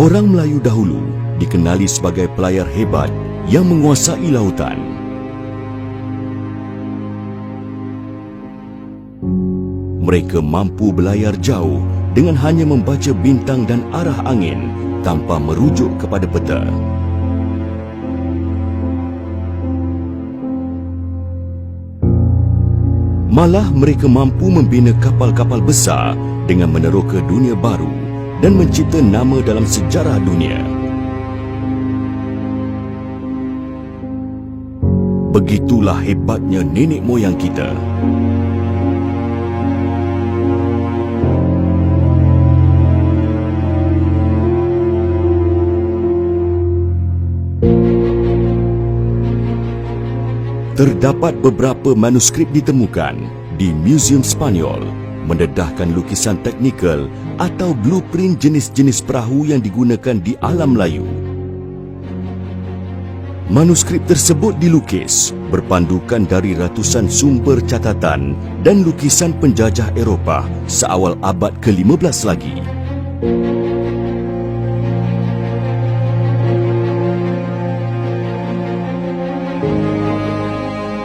Orang Melayu dahulu dikenali sebagai pelayar hebat yang menguasai lautan. Mereka mampu berlayar jauh dengan hanya membaca bintang dan arah angin tanpa merujuk kepada peta. Malah mereka mampu membina kapal-kapal besar dengan meneroka dunia baru dan mencipta nama dalam sejarah dunia. Begitulah hebatnya nenek moyang kita. Terdapat beberapa manuskrip ditemukan di Museum Spanyol mendedahkan lukisan teknikal atau blueprint jenis-jenis perahu yang digunakan di alam Melayu. Manuskrip tersebut dilukis berpandukan dari ratusan sumber catatan dan lukisan penjajah Eropah seawal abad ke-15 lagi.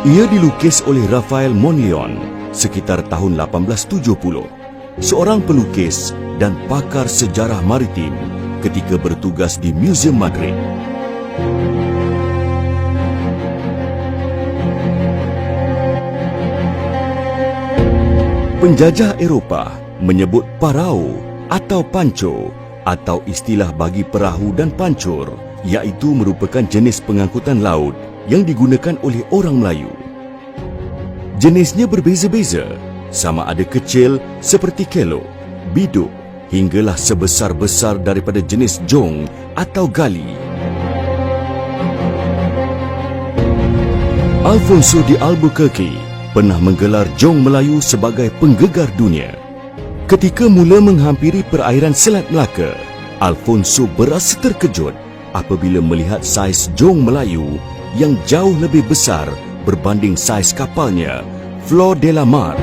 Ia dilukis oleh Rafael Monleon sekitar tahun 1870, seorang pelukis dan pakar sejarah maritim ketika bertugas di Museum Madrid. Penjajah Eropah menyebut parau atau panco atau istilah bagi perahu dan pancur, iaitu merupakan jenis pengangkutan laut yang digunakan oleh orang Melayu. Jenisnya berbeza-beza, sama ada kecil seperti kelok, biduk, hinggalah sebesar-besar daripada jenis jong atau gali. Alfonso de Albuquerque pernah menggelar jong Melayu sebagai penggegar dunia. Ketika mula menghampiri perairan Selat Melaka, Alfonso berasa terkejut apabila melihat saiz jong Melayu yang jauh lebih besar berbanding saiz kapalnya, Flor de la Mar.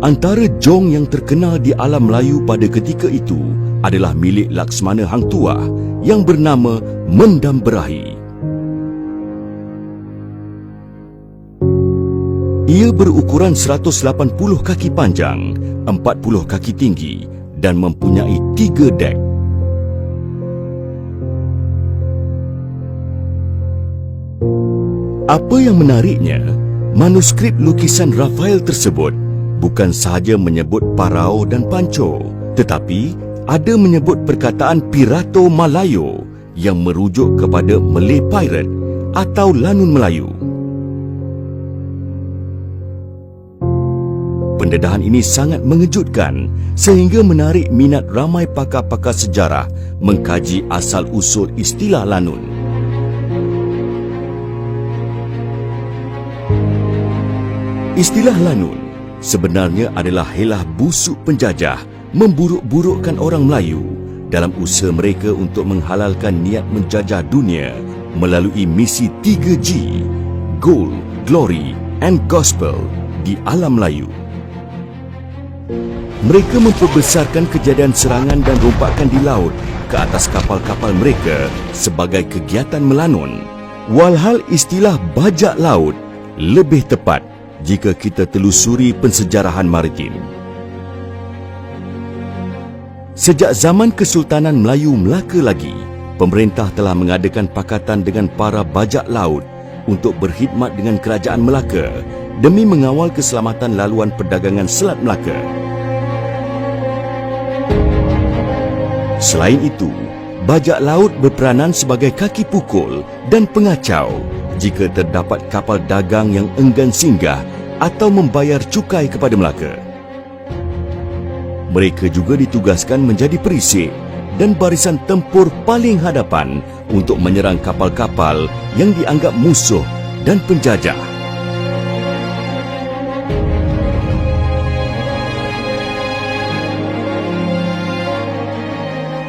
Antara jong yang terkenal di alam Melayu pada ketika itu adalah milik Laksmana Hang Tuah yang bernama Mendam Berahi. Ia berukuran 180 kaki panjang, 40 kaki tinggi dan mempunyai 3 dek. Apa yang menariknya, manuskrip lukisan Rafael tersebut bukan sahaja menyebut parau dan panco, tetapi ada menyebut perkataan Pirato Malayo yang merujuk kepada Malay Pirate atau Lanun Melayu. Pendedahan ini sangat mengejutkan sehingga menarik minat ramai pakar-pakar sejarah mengkaji asal-usul istilah lanun. Istilah lanun sebenarnya adalah helah busuk penjajah memburuk-burukkan orang Melayu dalam usaha mereka untuk menghalalkan niat menjajah dunia melalui misi 3G, Gold, Glory and Gospel di alam Melayu. Mereka memperbesarkan kejadian serangan dan rompakan di laut ke atas kapal-kapal mereka sebagai kegiatan melanun. Walhal istilah bajak laut lebih tepat jika kita telusuri pensejarahan maritim. Sejak zaman Kesultanan Melayu Melaka lagi, pemerintah telah mengadakan pakatan dengan para bajak laut untuk berkhidmat dengan Kerajaan Melaka demi mengawal keselamatan laluan perdagangan Selat Melaka. Selain itu, bajak laut berperanan sebagai kaki pukul dan pengacau jika terdapat kapal dagang yang enggan singgah atau membayar cukai kepada Melaka. Mereka juga ditugaskan menjadi perisik dan barisan tempur paling hadapan untuk menyerang kapal-kapal yang dianggap musuh dan penjajah.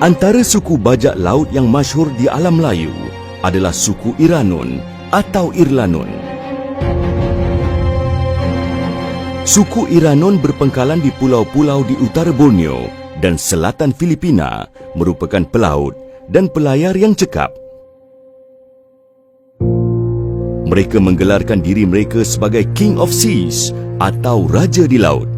Antara suku bajak laut yang masyhur di alam Melayu adalah suku Iranun atau Irlanun. Suku Iranon berpengkalan di pulau-pulau di utara Borneo dan selatan Filipina merupakan pelaut dan pelayar yang cekap. Mereka menggelarkan diri mereka sebagai King of Seas atau Raja di Laut.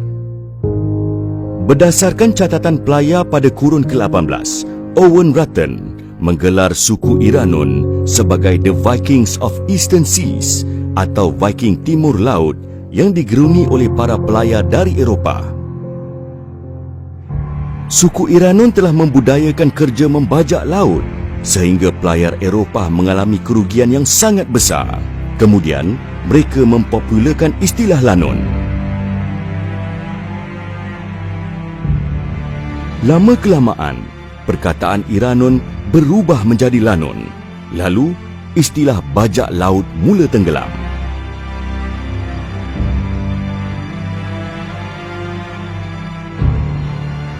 Berdasarkan catatan pelayar pada kurun ke-18, Owen Ratton menggelar suku Iranon sebagai The Vikings of Eastern Seas atau Viking Timur Laut yang digeruni oleh para pelayar dari Eropah. Suku Iranon telah membudayakan kerja membajak laut sehingga pelayar Eropah mengalami kerugian yang sangat besar. Kemudian, mereka mempopularkan istilah lanon. Lama-kelamaan, perkataan Iranon berubah menjadi lanon. Lalu, istilah bajak laut mula tenggelam.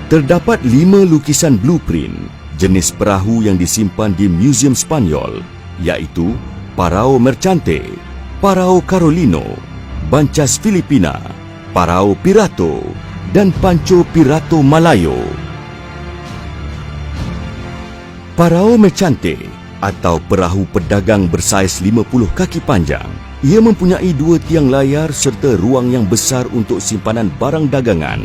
Terdapat 5 lukisan blueprint jenis perahu yang disimpan di Museum Spanyol, iaitu Parao Merchante, Parao Carolino, Bancas Filipina, Parao Pirato, dan Pancho Pirato Malayo. Parao Merchante atau perahu pedagang bersaiz 50 kaki panjang. Ia mempunyai 2 tiang layar serta ruang yang besar untuk simpanan barang dagangan.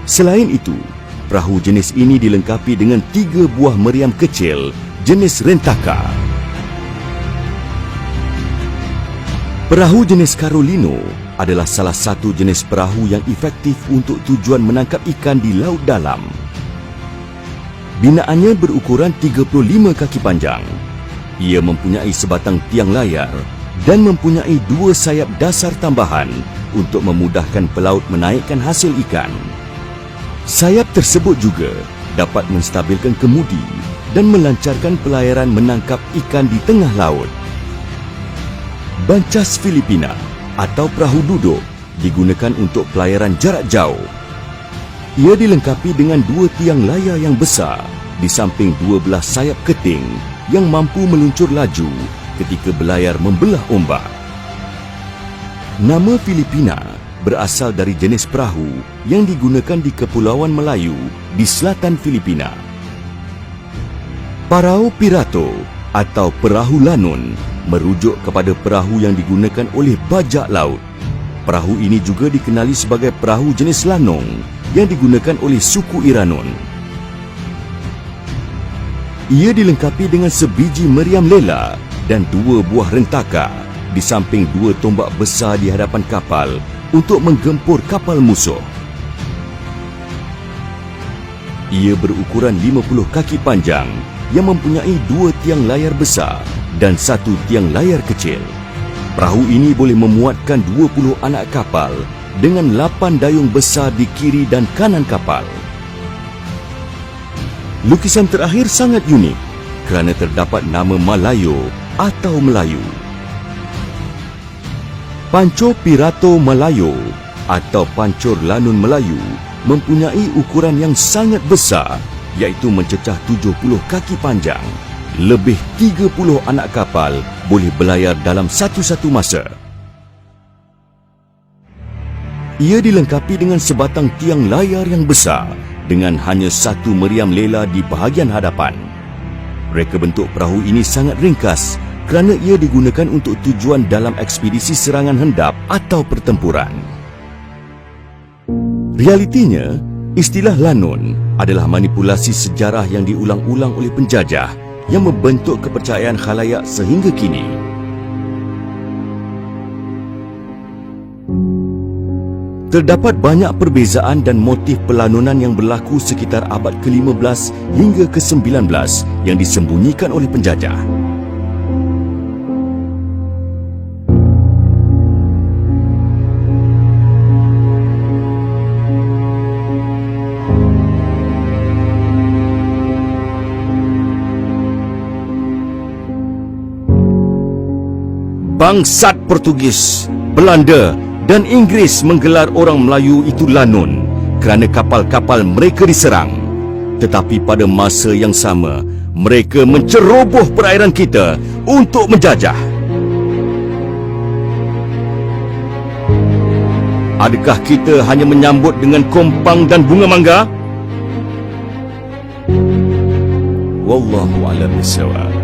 Selain itu, perahu jenis ini dilengkapi dengan 3 buah meriam kecil jenis rentaka. Perahu jenis Carolino adalah salah satu jenis perahu yang efektif untuk tujuan menangkap ikan di laut dalam. Binaannya berukuran 35 kaki panjang. Ia mempunyai sebatang tiang layar dan mempunyai 2 sayap dasar tambahan untuk memudahkan pelaut menaikkan hasil ikan. Sayap tersebut juga dapat menstabilkan kemudi dan melancarkan pelayaran menangkap ikan di tengah laut. Bancas Filipina atau perahu duduk digunakan untuk pelayaran jarak jauh. Ia dilengkapi dengan 2 tiang layar yang besar di samping 12 sayap keting yang mampu meluncur laju ketika berlayar membelah ombak. Nama Filipina berasal dari jenis perahu yang digunakan di Kepulauan Melayu di selatan Filipina. Parao Pirato atau perahu lanon merujuk kepada perahu yang digunakan oleh bajak laut. Perahu ini juga dikenali sebagai perahu jenis lanong yang digunakan oleh suku Iranon. Ia dilengkapi dengan sebiji meriam lela dan 2 buah rentaka di samping 2 tombak besar di hadapan kapal untuk menggempur kapal musuh. Ia berukuran 50 kaki panjang yang mempunyai 2 tiang layar besar dan 1 tiang layar kecil. Perahu ini boleh memuatkan 20 anak kapal dengan 8 dayung besar di kiri dan kanan kapal. Lukisan terakhir sangat unik kerana terdapat nama Malayo atau Melayu. Pancho Pirato Malayo atau Pancur Lanun Melayu mempunyai ukuran yang sangat besar, iaitu mencecah 70 kaki panjang. Lebih 30 anak kapal boleh berlayar dalam satu-satu masa. Ia dilengkapi dengan sebatang tiang layar yang besar dengan hanya 1 meriam lela di bahagian hadapan. Reka bentuk perahu ini sangat ringkas kerana ia digunakan untuk tujuan dalam ekspedisi serangan hendap atau pertempuran. Realitinya, istilah lanon adalah manipulasi sejarah yang diulang-ulang oleh penjajah yang membentuk kepercayaan khalayak sehingga kini. Terdapat banyak perbezaan dan motif pelanonan yang berlaku sekitar abad ke-15 hingga ke-19 yang disembunyikan oleh penjajah. Bangsat Portugis, Belanda dan Inggeris menggelar orang Melayu itu lanon kerana kapal-kapal mereka diserang. Tetapi pada masa yang sama, mereka menceroboh perairan kita untuk menjajah. Adakah kita hanya menyambut dengan kompang dan bunga mangga? Wallahu a'lam bissawab.